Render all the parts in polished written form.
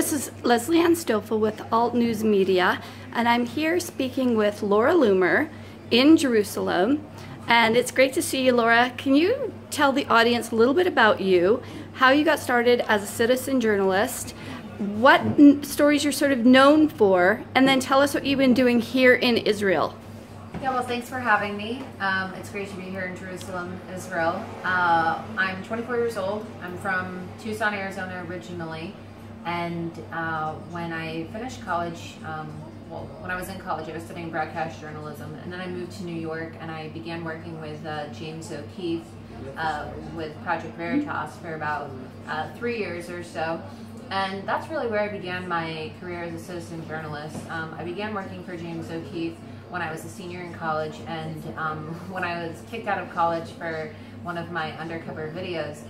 this is Leslie Ann Stoffel with Alt News Media, and I'm here speaking with Laura Loomer in Jerusalem. And it's great to see you, Laura. Can you tell the audience a little bit about you, how you got started as a citizen journalist, what stories you're sort of known for, and then tell us what you've been doing here in Israel? Yeah, well, thanks for having me. It's great to be here in Jerusalem, Israel. I'm 24 years old. I'm from Tucson, Arizona originally. And when I finished college, well, when I was in college, I was studying broadcast journalism. And then I moved to New York and I began working with James O'Keefe with Project Veritas for about 3 years or so. And that's really where I began my career as a citizen journalist. I began working for James O'Keefe when I was a senior in college, and when I was kicked out of college for one of my undercover videos,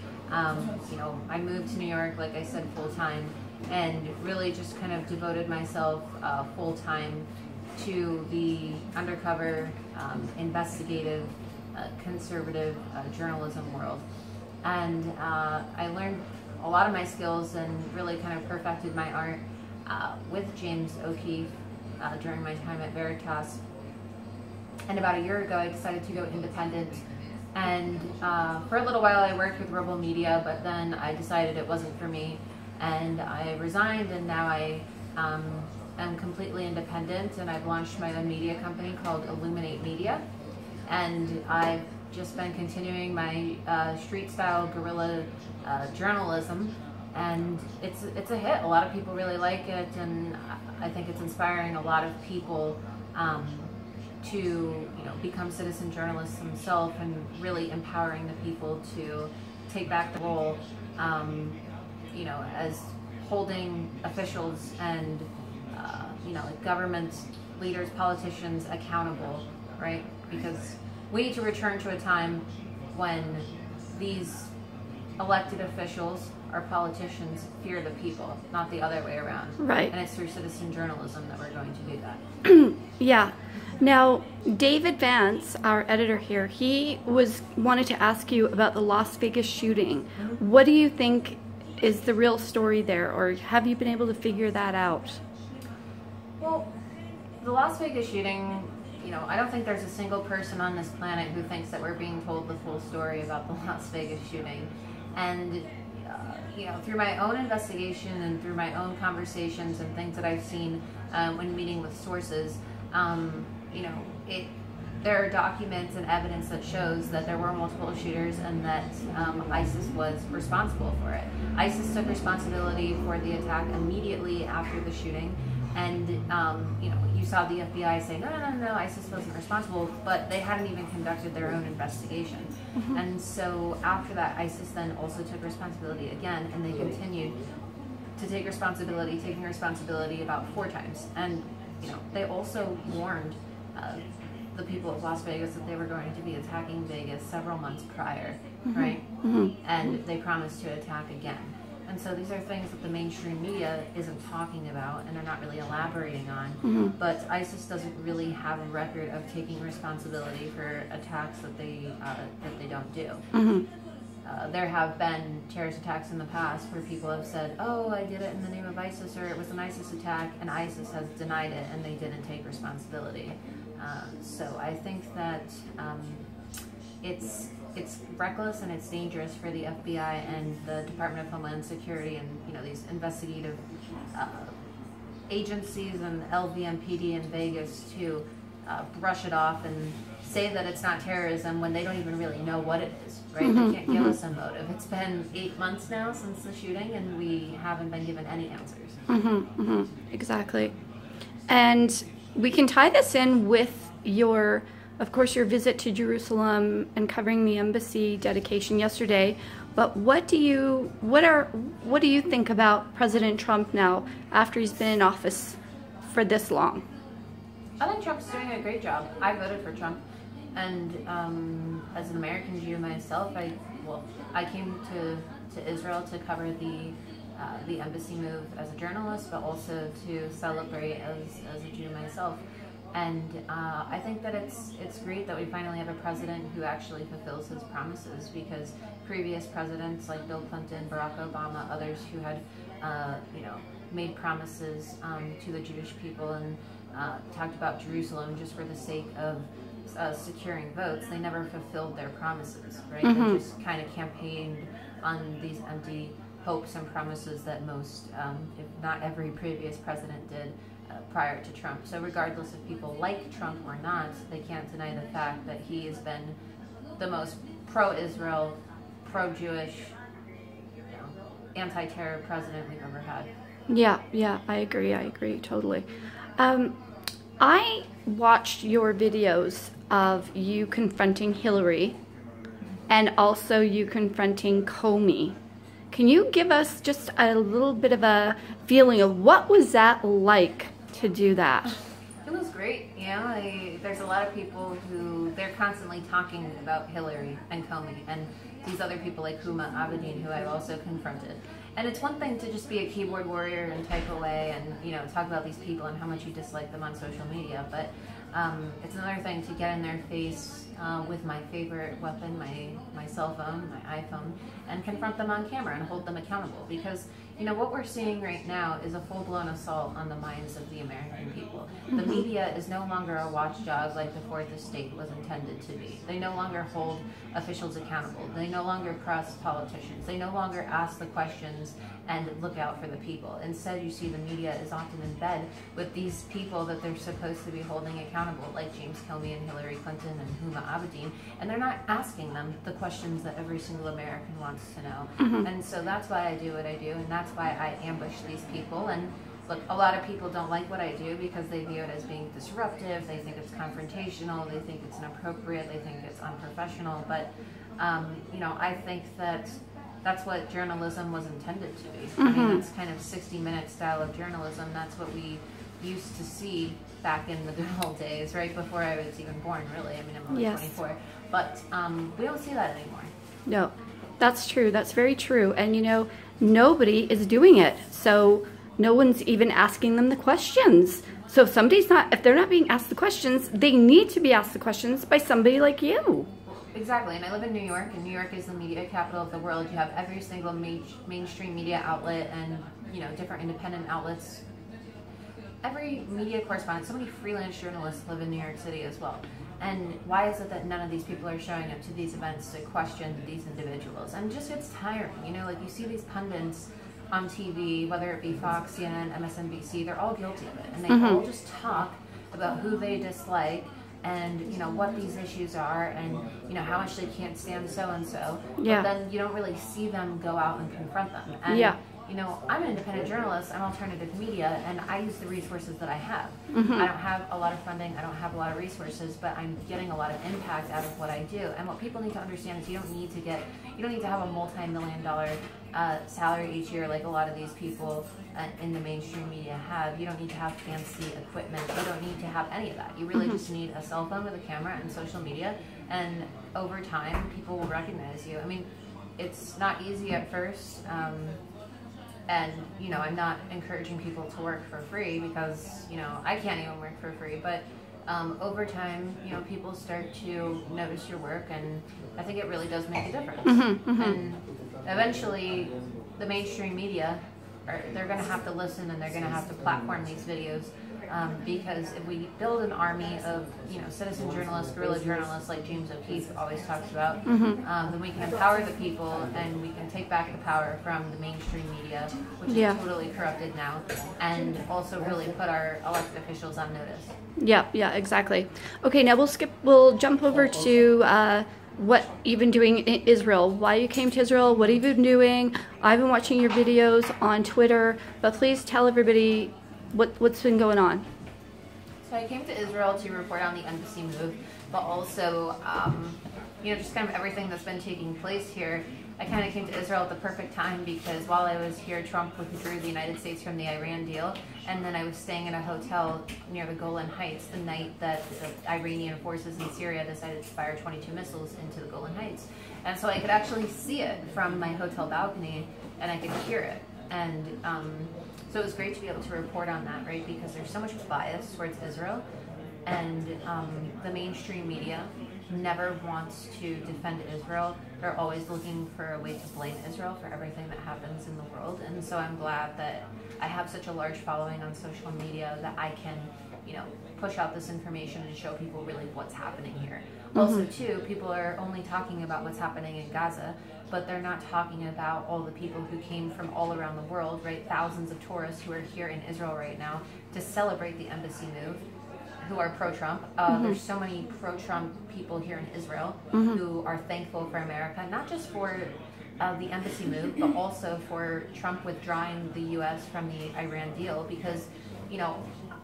you know, I moved to New York, like I said, full-time, and really just kind of devoted myself full-time to the undercover, investigative, conservative journalism world. And I learned a lot of my skills and really kind of perfected my art with James O'Keefe during my time at Veritas. And about a year ago, I decided to go independent. And for a little while, I worked with Rebel Media, but then I decided it wasn't for me. And I resigned, and now I am completely independent, and I've launched my own media company called Illuminate Media. And I've just been continuing my street-style guerrilla journalism, and it's a hit. A lot of people really like it, and I think it's inspiring a lot of people to become citizen journalists themselves, and really empowering the people to take back the role, as holding officials and like government leaders, politicians accountable, right? Because we need to return to a time when these elected officials or politicians fear the people, not the other way around. Right. And it's through citizen journalism that we're going to do that. Yeah. Now, David Vance, our editor here, he wanted to ask you about the Las Vegas shooting. What do you think is the real story there, or have you been able to figure that out? Well, the Las Vegas shooting, I don't think there's a single person on this planet who thinks that we're being told the full story about the Las Vegas shooting. And, through my own investigation and through my own conversations and things that I've seen when meeting with sources, there are documents and evidence that shows that there were multiple shooters and that ISIS was responsible for it. ISIS took responsibility for the attack immediately after the shooting. And, you saw the FBI say, no, ISIS wasn't responsible, but they hadn't even conducted their own investigation. Mm-hmm. And so after that, ISIS then also took responsibility again, and they continued to take responsibility, taking responsibility about 4 times. And, they also warned the people of Las Vegas that they were going to be attacking Vegas several months prior, mm-hmm. right? Mm-hmm. And they promised to attack again. And so these are things that the mainstream media isn't talking about and they're not really elaborating on. Mm-hmm. But ISIS doesn't really have a record of taking responsibility for attacks that they don't do. Mm-hmm. There have been terrorist attacks in the past where people have said, oh, I did it in the name of ISIS, or it was an ISIS attack, and ISIS has denied it and they didn't take responsibility. So I think that it's reckless and it's dangerous for the FBI and the Department of Homeland Security and these investigative agencies and LVMPD in Vegas to brush it off and say that it's not terrorism when they don't even really know what it is, right? Mm-hmm, they can't give us a motive. It's been 8 months now since the shooting and we haven't been given any answers. Mm-hmm, mm-hmm. Exactly. And we can tie this in with your visit to Jerusalem and covering the embassy dedication yesterday. But what do you think about President Trump now after he's been in office for this long? I think Trump's doing a great job. I voted for Trump, and as an American Jew myself, I came to Israel to cover the embassy move as a journalist, but also to celebrate as a Jew myself. And I think that it's great that we finally have a president who actually fulfills his promises, because previous presidents like Bill Clinton, Barack Obama, others who had made promises to the Jewish people and talked about Jerusalem just for the sake of securing votes. They never fulfilled their promises, right? They just kind of campaigned on these empty hopes and promises that most, if not every previous president did prior to Trump. So regardless if people like Trump or not, they can't deny the fact that he has been the most pro-Israel, pro-Jewish, anti-terror president we've ever had. Yeah, I agree totally. I watched your videos of you confronting Hillary and also you confronting Comey. Can you give us just a little bit of a feeling of what was that like to do that? It was great. There's a lot of people who they're constantly talking about Hillary and Comey and these other people like Huma Abedin, who I've also confronted. And it's one thing to just be a keyboard warrior and type away and talk about these people and how much you dislike them on social media, but it's another thing to get in their face with my favorite weapon, my cell phone, my iPhone, and confront them on camera and hold them accountable. Because what we're seeing right now is a full-blown assault on the minds of the American people. The media is no longer a watchdog like the Fourth Estate was intended to be. They no longer hold officials accountable. They no longer press politicians. They no longer ask the questions and look out for the people. Instead, you see the media is often in bed with these people that they're supposed to be holding accountable, like James Comey and Hillary Clinton and Huma Abedin, and they're not asking them the questions that every single American wants to know. And so that's why I do what I do, and that's why I ambush these people. And look, a lot of people don't like what I do because they view it as being disruptive, they think it's confrontational, they think it's inappropriate, they think it's unprofessional, but I think that that's what journalism was intended to be. I mean, that's kind of 60-minute style of journalism. That's what we used to see back in the good old days, right before I was even born, really. I mean, I'm only 24. But we don't see that anymore. No, that's true. That's very true. And, nobody is doing it. So no one's even asking them the questions. So if they're not being asked the questions, they need to be asked the questions by somebody like you. Exactly, and I live in New York, and New York is the media capital of the world. You have every single mainstream media outlet and, different independent outlets. Every media correspondent, so many freelance journalists live in New York City as well. And why is it that none of these people are showing up to these events to question these individuals? And it just gets tiring, like you see these pundits on TV, whether it be Fox, CNN, MSNBC, they're all guilty of it. And they all just talk about who they dislike and what these issues are and how much they can't stand so-and-so. But then you don't really see them go out and confront them. And I'm an independent journalist, I'm alternative media, and I use the resources that I have. I don't have a lot of funding, I don't have a lot of resources, but I'm getting a lot of impact out of what I do. And what people need to understand is you don't need to have a multi-million-dollar salary each year like a lot of these people in the mainstream media have. You don't need to have fancy equipment. You don't need to have any of that. You really just need a cell phone with a camera and social media, and over time, people will recognize you. I mean, it's not easy at first, and I'm not encouraging people to work for free because I can't even work for free, but over time, people start to notice your work, and I think it really does make a difference. And eventually, the mainstream media, they're going to have to listen, and they're going to have to platform these videos, because if we build an army of citizen journalists, guerrilla journalists like James O'Keefe always talks about, then we can empower the people, and we can take back the power from the mainstream media, which is totally corrupted now, and also really put our elected officials on notice. Yeah, exactly. Okay, now we'll jump over to what you've been doing in Israel, why you came to Israel, what have you been doing. I've been watching your videos on Twitter, but please tell everybody what's been going on. So I came to Israel to report on the embassy move, but also, just kind of everything that's been taking place here. I kind of came to Israel at the perfect time because while I was here, Trump withdrew the United States from the Iran deal, and then I was staying in a hotel near the Golan Heights the night that the Iranian forces in Syria decided to fire 22 missiles into the Golan Heights. And so I could actually see it from my hotel balcony, and I could hear it. And so it was great to be able to report on that, right? Because there's so much bias towards Israel. and the mainstream media never wants to defend Israel. They're always looking for a way to blame Israel for everything that happens in the world. And so I'm glad that I have such a large following on social media that I can, push out this information and show people really what's happening here. Also, too, people are only talking about what's happening in Gaza, but they're not talking about all the people who came from all around the world, right? Thousands of tourists who are here in Israel right now to celebrate the embassy move, who are pro-Trump. There's so many pro-Trump people here in Israel who are thankful for America, not just for the embassy move, but also for Trump withdrawing the U.S. from the Iran deal, because,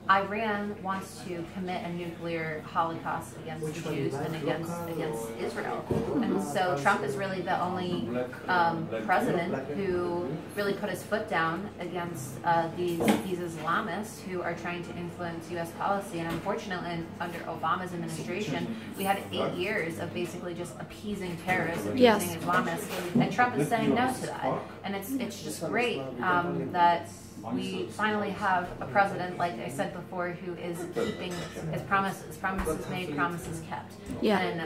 Iran wants to commit a nuclear holocaust against the Jews and against Israel. And so Trump is really the only president who really put his foot down against these Islamists who are trying to influence U.S. policy. And unfortunately, under Obama's administration, we had 8 years of basically just appeasing terrorists, appeasing Islamists. And Trump is saying no to that. And it's just great that we finally have a president, like I said before, who is keeping his promises. Promises made, promises kept. Yeah. And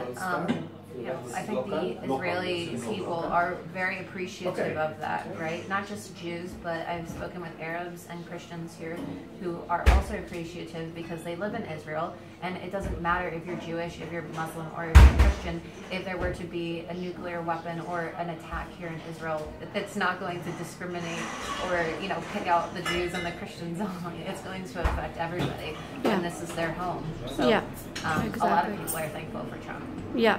I think the Israeli people are very appreciative of that, right? Not just Jews, but I've spoken with Arabs and Christians here who are also appreciative because they live in Israel, and it doesn't matter if you're Jewish, if you're Muslim, or if you're Christian. If there were to be a nuclear weapon or an attack here in Israel, it's not going to discriminate or pick out the Jews and the Christians only. It's going to affect everybody, and this is their home. So exactly. A lot of people are thankful for Trump. Yeah.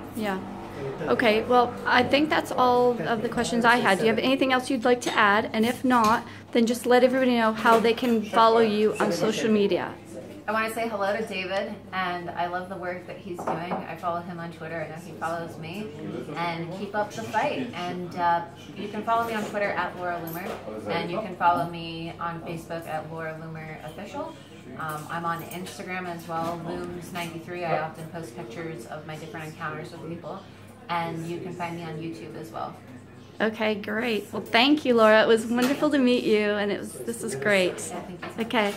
Okay, well, I think that's all of the questions I had. Do you have anything else you'd like to add? And if not, then just let everybody know how they can follow you on social media. I want to say hello to David, and I love the work that he's doing. I follow him on Twitter, and he follows me. And keep up the fight. And you can follow me on Twitter at Laura Loomer, and you can follow me on Facebook at Laura Loomer Official. I'm on Instagram as well, Looms93. I often post pictures of my different encounters with people. And you can find me on YouTube as well. Okay, great. Well, thank you, Laura. It was wonderful to meet you, and this was great. Yeah, thank you so much. Okay.